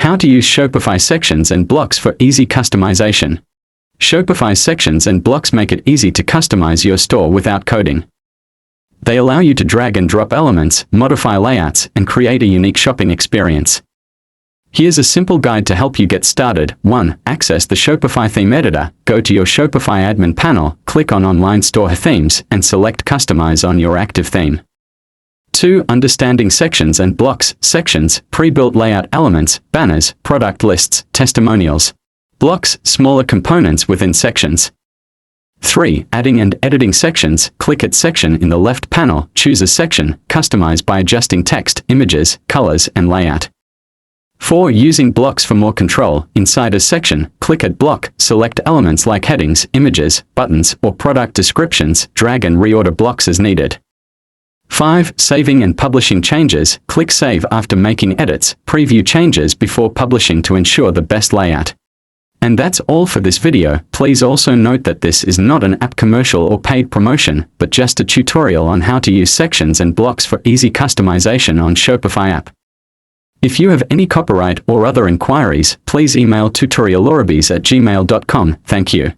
How to use Shopify Sections and Blocks for easy customization. Shopify Sections and Blocks make it easy to customize your store without coding. They allow you to drag and drop elements, modify layouts, and create a unique shopping experience. Here's a simple guide to help you get started. 1. Access the Shopify theme editor. Go to your Shopify admin panel, click on Online Store Themes, and select Customize on your active theme. 2. Understanding sections and blocks. Sections, pre-built layout elements, banners, product lists, testimonials. Blocks, smaller components within sections. 3. Adding and editing sections. Click at Section in the left panel, choose a section, customize by adjusting text, images, colors, and layout. 4. Using blocks for more control. Inside a section, click at Block, select elements like headings, images, buttons, or product descriptions, drag and reorder blocks as needed. 5. Saving and publishing changes. Click Save after making edits, preview changes before publishing to ensure the best layout. And that's all for this video. Please also note that this is not an app commercial or paid promotion, but just a tutorial on how to use sections and blocks for easy customization on Shopify app. If you have any copyright or other inquiries, please email tutorialorabis@gmail.com. Thank you.